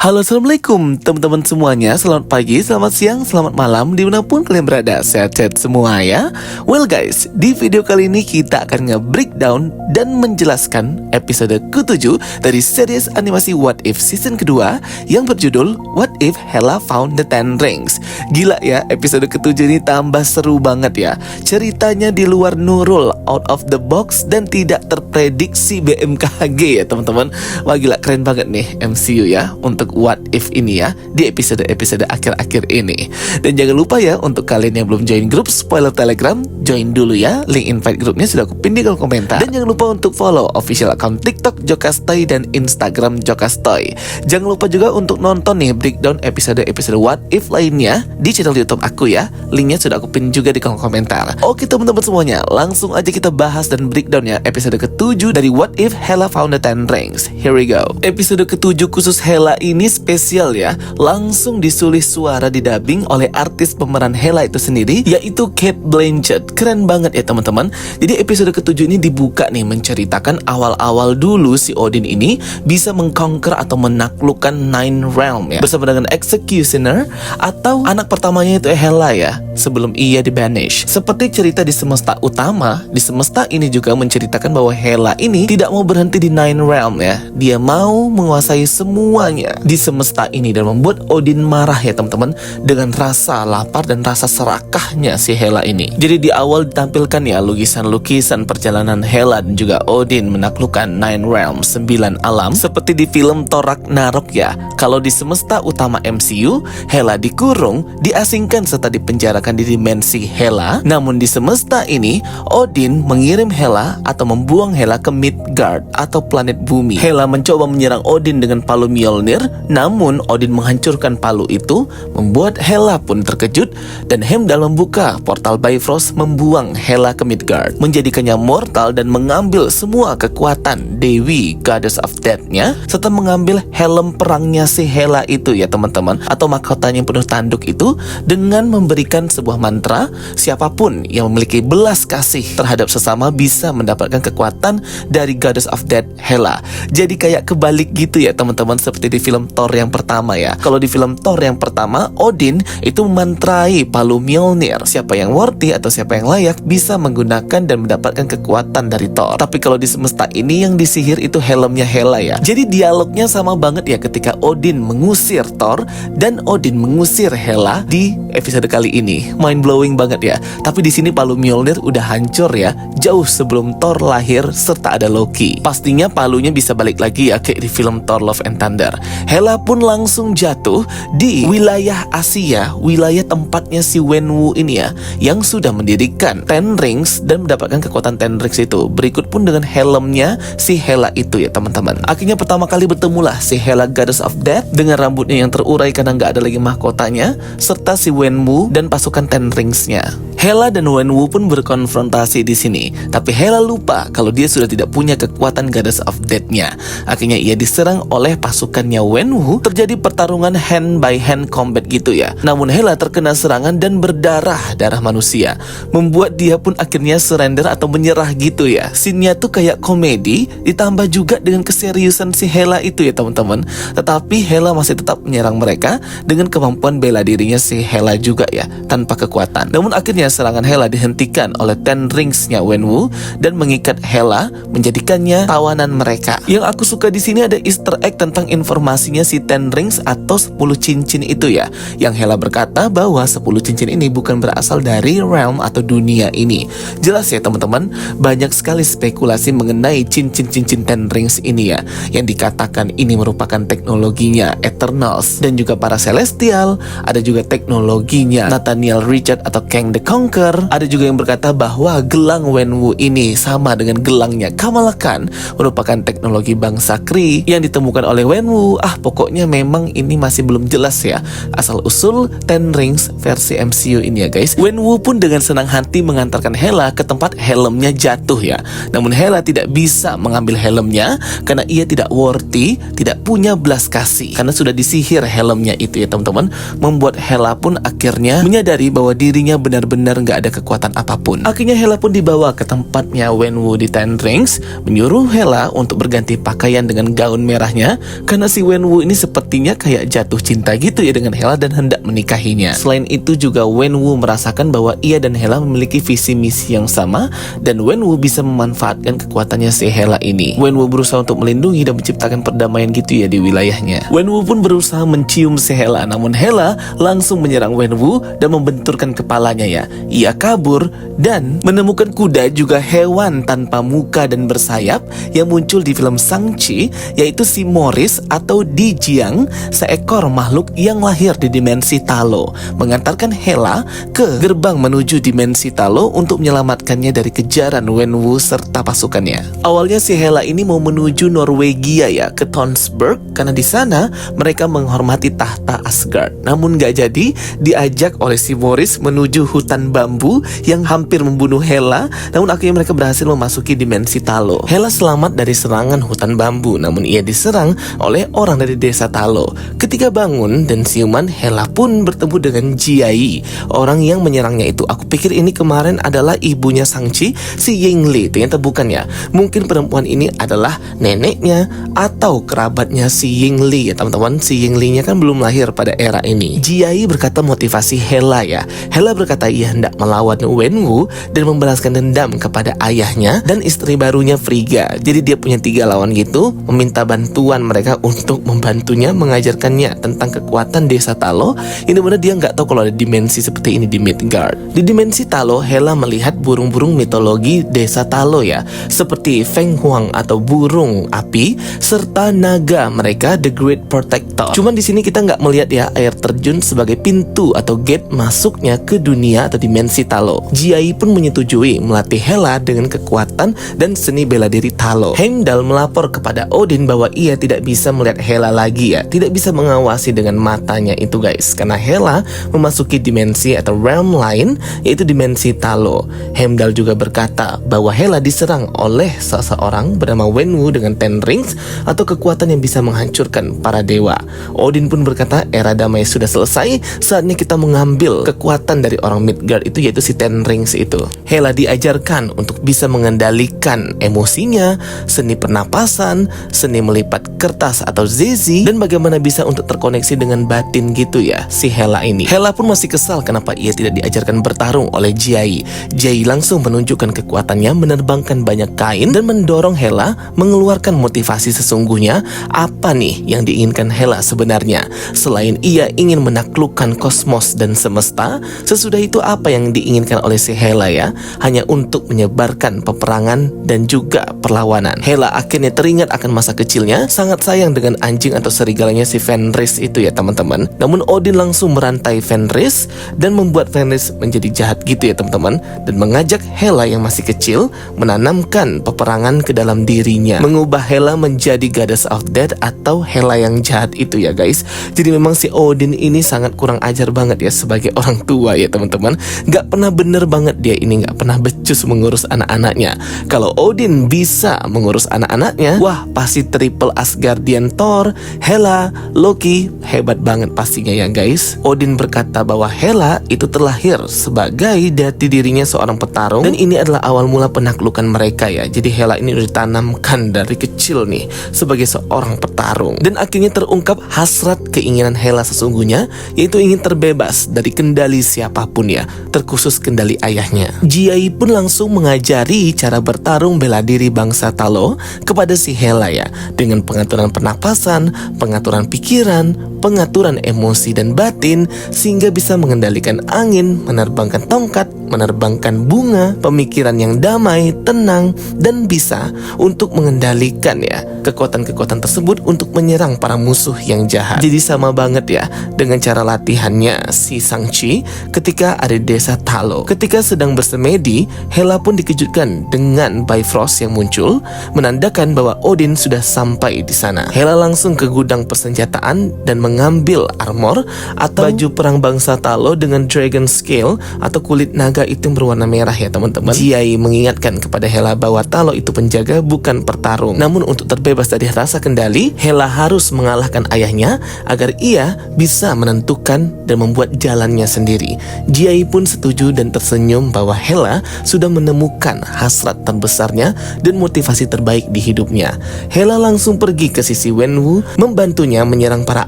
Halo, assalamualaikum teman-teman semuanya. Selamat pagi, selamat siang, selamat malam dimanapun kalian berada. Sehat-sehat semua ya. Well guys, di video kali ini kita akan nge-breakdown dan menjelaskan episode ke-7 dari series animasi What If season kedua yang berjudul What If Hela Found the Ten Rings. Gila ya, episode ke-7 ini tambah seru banget ya. Ceritanya di luar Nurul, out of the box dan tidak terprediksi BMKG ya teman-teman. Wah gila, keren banget nih MCU ya untuk What If ini ya di episode-episode akhir-akhir ini. Dan jangan lupa ya untuk kalian yang belum join grup spoiler Telegram, join dulu ya. Link invite grupnya sudah aku pin di kolom komentar. Dan jangan lupa untuk follow official account TikTok Jokastoy dan Instagram Jokastoy. Jangan lupa juga untuk nonton nih breakdown episode-episode What If lainnya di channel YouTube aku ya. Linknya sudah aku pin juga di kolom komentar. Oke teman-teman semuanya, langsung aja kita bahas dan breakdown ya episode ke-7 dari What If Hela Found the Ten Rings. Here we go. Episode ke-7 khusus Hela ini spesial ya, langsung disulis suara didubbing oleh artis pemeran Hela itu sendiri, yaitu Cate Blanchett. Keren banget ya teman-teman. Jadi episode ke-7 ini dibuka nih menceritakan awal-awal dulu si Odin ini bisa mengconquer atau menaklukkan Nine Realm ya, bersama dengan Executioner atau anak pertamanya itu Hela ya, sebelum ia dibanish. Seperti cerita di semesta utama, di semesta ini juga menceritakan bahwa Hela ini tidak mau berhenti di Nine Realm ya. Dia mau menguasai semuanya di semesta ini dan membuat Odin marah ya teman-teman, dengan rasa lapar dan rasa serakahnya si Hela ini. Jadi di awal ditampilkan ya lukisan-lukisan perjalanan Hela dan juga Odin menaklukkan Nine Realms, 9 alam, seperti di film Thor Ragnarok ya. Kalau di semesta utama MCU, Hela dikurung, diasingkan serta dipenjarakan di dimensi Hela. Namun di semesta ini, Odin mengirim Hela atau membuang Hela ke Midgard atau planet bumi. Hela mencoba menyerang Odin dengan palu Mjolnir, namun Odin menghancurkan palu itu, membuat Hela pun terkejut dan Heimdall membuka portal Bifrost membuang Hela ke Midgard, menjadikannya mortal dan mengambil semua kekuatan Dewi Goddess of Death-nya, serta mengambil helm perangnya si Hela itu ya teman-teman, atau mahkotanya yang penuh tanduk itu, dengan memberikan sebuah mantra, siapapun yang memiliki belas kasih terhadap sesama bisa mendapatkan kekuatan dari Goddess of Death Hela. Jadi kayak kebalik gitu ya teman-teman, seperti di film Thor yang pertama ya. Kalau di film Thor yang pertama, Odin itu memantrai palu Mjolnir. Siapa yang worthy atau siapa yang layak bisa menggunakan dan mendapatkan kekuatan dari Thor. Tapi kalau di semesta ini yang disihir itu helmnya Hela ya. Jadi dialognya sama banget ya ketika Odin mengusir Thor dan Odin mengusir Hela di episode kali ini. Mind blowing banget ya. Tapi di sini palu Mjolnir udah hancur ya, jauh sebelum Thor lahir serta ada Loki. Pastinya palunya bisa balik lagi ya kayak di film Thor Love and Thunder. Hela pun langsung jatuh di wilayah Asia, wilayah tempatnya si Wenwu ini ya, yang sudah mendirikan Ten Rings dan mendapatkan kekuatan Ten Rings itu. Berikut pun dengan helmnya si Hela itu ya teman-teman. Akhirnya pertama kali bertemulah si Hela Goddess of Death dengan rambutnya yang terurai karena nggak ada lagi mahkotanya, serta si Wenwu dan pasukan Ten Rings-nya. Hela dan Wenwu pun berkonfrontasi di sini, tapi Hela lupa kalau dia sudah tidak punya kekuatan Goddess of Death-nya. Akhirnya ia diserang oleh pasukannya Wenwu. Terjadi pertarungan hand by hand combat gitu ya. Namun Hela terkena serangan dan berdarah manusia, membuat dia pun akhirnya surrender atau menyerah gitu ya. Scene-nya tuh kayak komedi ditambah juga dengan keseriusan si Hela itu ya teman-teman. Tetapi Hela masih tetap menyerang mereka dengan kemampuan bela dirinya si Hela juga ya, tanpa kekuatan. Namun akhirnya serangan Hela dihentikan oleh Ten Rings-nya Wenwu dan mengikat Hela, menjadikannya tawanan mereka. Yang aku suka di sini ada Easter egg tentang informasinya si Ten Rings atau 10 cincin itu ya, yang Hela berkata bahwa 10 cincin ini bukan berasal dari realm atau dunia ini. Jelas ya teman-teman, banyak sekali spekulasi mengenai cincin-cincin Ten Rings ini ya, yang dikatakan ini merupakan teknologinya Eternals dan juga para Celestial. Ada juga teknologinya Nathaniel Richard atau Kang the Conqueror. Ada juga yang berkata bahwa gelang Wenwu ini sama dengan gelangnya Kamala Khan, merupakan teknologi bangsa Kree yang ditemukan oleh Wenwu. Pokoknya memang ini masih belum jelas ya asal usul Ten Rings versi MCU ini ya guys. Wenwu pun dengan senang hati mengantarkan Hela ke tempat helmnya jatuh ya. Namun Hela tidak bisa mengambil helmnya karena ia tidak worthy, tidak punya belas kasih karena sudah disihir helmnya itu ya teman-teman. Membuat Hela pun akhirnya menyadari bahwa dirinya benar-benar nggak ada kekuatan apapun. Akhirnya Hela pun dibawa ke tempatnya Wenwu di Ten Rings, menyuruh Hela untuk berganti pakaian dengan gaun merahnya karena si Wenwu Wenwu ini sepertinya kayak jatuh cinta gitu ya dengan Hela dan hendak menikahinya. Selain itu juga Wenwu merasakan bahwa ia dan Hela memiliki visi misi yang sama dan Wenwu bisa memanfaatkan kekuatannya si Hela ini. Wenwu berusaha untuk melindungi dan menciptakan perdamaian gitu ya di wilayahnya. Wenwu pun berusaha mencium si Hela, namun Hela langsung menyerang Wenwu dan membenturkan kepalanya ya. Ia kabur dan menemukan kuda juga hewan tanpa muka dan bersayap yang muncul di film Shang-Chi, yaitu si Morris atau Di Jiang, seekor makhluk yang lahir di dimensi Talo, mengantarkan Hela ke gerbang menuju dimensi Talo untuk menyelamatkannya dari kejaran Wenwu serta pasukannya. Awalnya si Hela ini mau menuju Norwegia ya, ke Tonsberg, karena di sana mereka menghormati tahta Asgard. Namun gak jadi, diajak oleh si Morris menuju hutan bambu yang hampir membunuh Hela, namun akhirnya mereka berhasil memasuki dimensi Talo. Hela selamat dari serangan hutan bambu, namun ia diserang oleh orang dari desa Talo. Ketika bangun dan siuman, Hela pun bertemu dengan Jiai, orang yang menyerangnya itu. Aku pikir ini kemarin adalah ibunya Shang-Chi, si Yingli. Ternyata bukan ya. Mungkin perempuan ini adalah neneknya atau kerabatnya si Yingli ya teman-teman. Si Yingli-nya kan belum lahir pada era ini. Jiai berkata motivasi Hela ya. Hela berkata ia hendak melawan Wenwu dan membalaskan dendam kepada ayahnya dan istri barunya Frigga. Jadi dia punya 3 lawan gitu, meminta bantuan mereka untuk membantunya mengajarkannya tentang kekuatan desa Talo. Ini benar dia nggak tahu kalau ada dimensi seperti ini di Midgard. Di dimensi Talo, Hela melihat burung-burung mitologi desa Talo ya, seperti Feng Huang atau burung api serta naga mereka The Great Protector. Cuman di sini kita nggak melihat ya air terjun sebagai pintu atau gate masuknya ke dunia atau dimensi Talo. Jiai pun menyetujui melatih Hela dengan kekuatan dan seni bela diri Talo. Heimdall melapor kepada Odin bahwa ia tidak bisa melihat Hela lagi ya, tidak bisa mengawasi dengan matanya itu guys, karena Hela memasuki dimensi atau realm lain, yaitu dimensi Talo. Heimdall juga berkata bahwa Hela diserang oleh seseorang bernama Wenwu dengan Ten Rings atau kekuatan yang bisa menghancurkan para dewa. Odin pun berkata era damai sudah selesai, saatnya kita mengambil kekuatan dari orang Midgard itu, yaitu si Ten Rings itu. Hela diajarkan untuk bisa mengendalikan emosinya, seni pernapasan, seni melipat kertas atau zezi, dan bagaimana bisa untuk terkoneksi dengan batin gitu ya si Hela ini. Hela pun masih kesal kenapa ia tidak diajarkan bertarung oleh Jiai. Jiai langsung menunjukkan kekuatannya menerbangkan banyak kain dan mendorong Hela mengeluarkan motivasi sesungguhnya. Apa nih yang diinginkan Hela sebenarnya? Selain ia ingin menaklukkan kosmos dan semesta, sesudah itu apa yang diinginkan oleh si Hela ya? Hanya untuk menyebarkan peperangan dan juga perlawanan. Hela akhirnya teringat akan masa kecilnya, sangat sayang dengan anjing atau serigalanya si Fenris itu ya teman-teman. Namun Odin langsung merantai Fenris dan membuat Fenris menjadi jahat gitu ya teman-teman, dan mengajak Hela yang masih kecil menanamkan peperangan ke dalam dirinya, mengubah Hela menjadi Goddess of Death atau Hela yang jahat itu ya guys. Jadi memang si Odin ini sangat kurang ajar banget ya sebagai orang tua ya teman-teman. Gak pernah bener banget dia ini, gak pernah becus mengurus anak-anaknya. Kalau Odin bisa mengurus anak-anaknya, wah pasti triple Asgardian Thor, Hela, Loki, hebat banget pastinya ya guys. Odin berkata bahwa Hela itu terlahir sebagai jati dirinya seorang petarung, dan ini adalah awal mula penaklukan mereka ya. Jadi Hela ini udah ditanamkan dari kecil nih sebagai seorang petarung, dan akhirnya terungkap hasrat keinginan Hela sesungguhnya, yaitu ingin terbebas dari kendali siapapun ya, terkhusus kendali ayahnya. Jiai pun langsung mengajari cara bertarung bela diri bangsa Talo kepada si Hela ya, dengan pengaturan pernapasan, pengaturan pikiran, pengaturan emosi dan batin, sehingga bisa mengendalikan angin, menerbangkan tongkat, menerbangkan bunga, pemikiran yang damai, tenang, dan bisa untuk mengendalikan ya kekuatan-kekuatan tersebut untuk menyerang para musuh yang jahat. Jadi sama banget ya dengan cara latihannya si Shang-Chi ketika ada di desa Talo. Ketika sedang bersemedi, Hela pun dikejutkan dengan Bifrost yang muncul, menandakan bahwa Odin sudah sampai di sana. Hela langsung ke gudang persenjataan dan mengambil armor atau baju perang bangsa Talo dengan dragon scale atau kulit naga naga itu yang berwarna merah ya teman-teman. Jiai mengingatkan kepada Hela bahwa Talo itu penjaga bukan pertarung. Namun untuk terbebas dari rasa kendali, Hela harus mengalahkan ayahnya agar ia bisa menentukan dan membuat jalannya sendiri. Jiai pun setuju dan tersenyum bahwa Hela sudah menemukan hasrat terbesarnya dan motivasi terbaik di hidupnya. Hela langsung pergi ke sisi Wenwu, membantunya menyerang para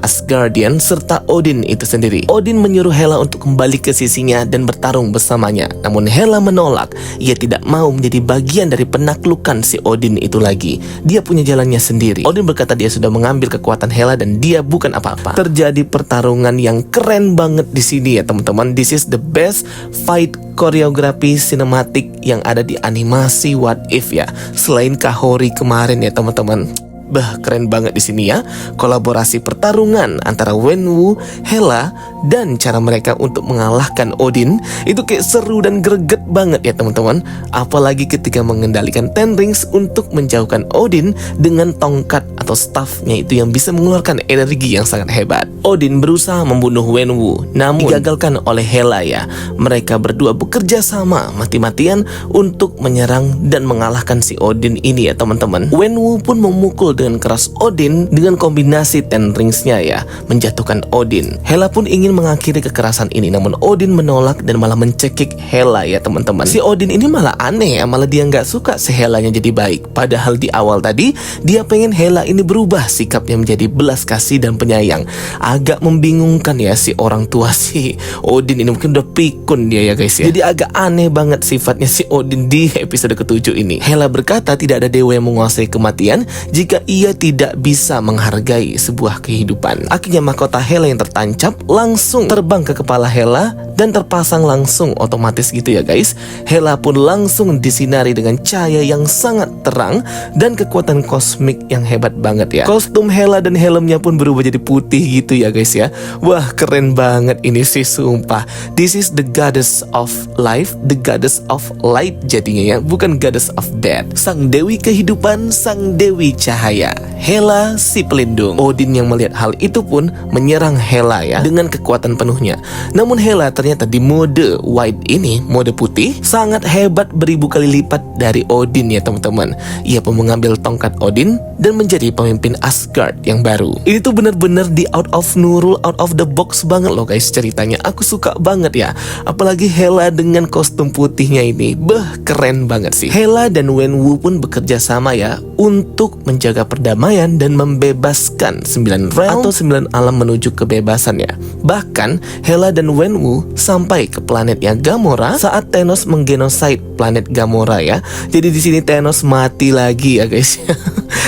Asgardian serta Odin itu sendiri. Odin menyuruh Hela untuk kembali ke sisinya dan bertarung bersamanya. Namun Hela menolak. Ia tidak mau menjadi bagian dari penaklukan si Odin itu lagi. Dia punya jalannya sendiri. Odin berkata dia sudah mengambil kekuatan Hela dan dia bukan apa-apa. Terjadi pertarungan yang keren banget di sini ya teman-teman. This is the best fight koreografi sinematik yang ada di animasi What If ya. Selain Kahori kemarin ya teman-teman. Bah, keren banget di sini ya. Kolaborasi pertarungan antara Wenwu, Hela, dan cara mereka untuk mengalahkan Odin itu kayak seru dan greget banget ya teman-teman. Apalagi ketika mengendalikan Ten Rings untuk menjauhkan Odin dengan tongkat atau staffnya itu yang bisa mengeluarkan energi yang sangat hebat. Odin berusaha membunuh Wenwu, namun digagalkan oleh Hela ya. Mereka berdua bekerja sama mati-matian untuk menyerang dan mengalahkan si Odin ini ya teman-teman. Wenwu pun memukul dengan keras Odin dengan kombinasi Ten Rings-nya ya, menjatuhkan Odin. Hela pun ingin mengakhiri kekerasan ini, namun Odin menolak dan malah mencekik Hela ya teman-teman. Si Odin ini malah aneh ya, malah dia nggak suka si Helanya jadi baik. Padahal di awal tadi dia pengen Hela ini berubah sikapnya menjadi belas kasih dan penyayang. Agak membingungkan ya si orang tua si Odin ini, mungkin udah pikun dia ya guys ya. Jadi agak aneh banget sifatnya si Odin di episode ke-7 ini. Hela berkata tidak ada dewa yang menguasai kematian jika ia tidak bisa menghargai sebuah kehidupan. Akhirnya mahkota Hela yang tertancap langsung terbang ke kepala Hela dan terpasang langsung otomatis gitu ya guys. Hela pun langsung disinari dengan cahaya yang sangat terang dan kekuatan kosmik yang hebat banget ya. Kostum Hela dan helmnya pun berubah jadi putih gitu ya guys ya. Wah, keren banget ini sih sumpah. This is the goddess of life, the goddess of light jadinya ya, bukan goddess of death. Sang dewi kehidupan, sang dewi cahaya, Hela si pelindung. Odin yang melihat hal itu pun menyerang Hela ya dengan kekuatan penuhnya. Namun Hela ternyata di mode white ini, mode putih, sangat hebat beribu kali lipat dari Odin ya teman-teman. Ia pun mengambil tongkat Odin dan menjadi pemimpin Asgard yang baru. Ini tuh bener-bener di out of Nurul, out of the box banget loh guys ceritanya. Aku suka banget ya. Apalagi Hela dengan kostum putihnya ini. Beh, keren banget sih. Hela dan Wenwu pun bekerja sama ya untuk menjaga perdamaian dan membebaskan 9 realm atau 9 alam menuju kebebasan ya. Bahkan Hela dan Wenwu sampai ke planetnya Gamora saat Thanos menggenosid planet Gamora ya. Jadi di sini Thanos mati lagi ya guys.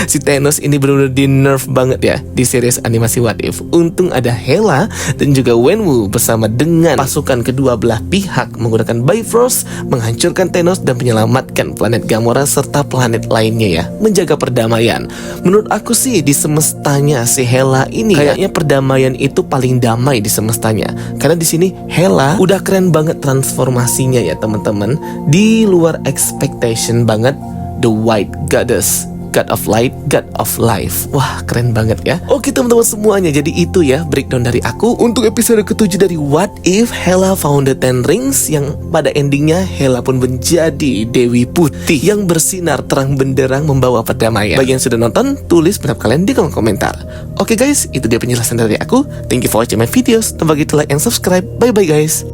Si Thanos ini benar-benar di nerf banget ya di series animasi What If. Untung ada Hela dan juga Wenwu bersama dengan pasukan kedua belah pihak menggunakan Bifrost menghancurkan Thanos dan menyelamatkan planet Gamora serta planet lainnya ya, menjaga perdamaian. Menurut aku sih di semestanya si Hela ini kayaknya perdamaian itu paling damai di semestanya. Karena di sini Hela udah keren banget transformasinya ya teman-teman. Di luar expectation banget. The White Goddess, God of Light, God of Life. Wah, keren banget ya. Oke teman-teman semuanya, jadi itu ya breakdown dari aku untuk episode ke-7 dari What If Hela Found the Ten Rings, yang pada endingnya Hela pun menjadi Dewi Putih yang bersinar terang benderang membawa perdamaian. Bagi yang sudah nonton, tulis pendapat kalian di kolom komentar. Oke guys, itu dia penjelasan dari aku. Thank you for watching my videos. Don't forget to like and subscribe. Bye bye guys.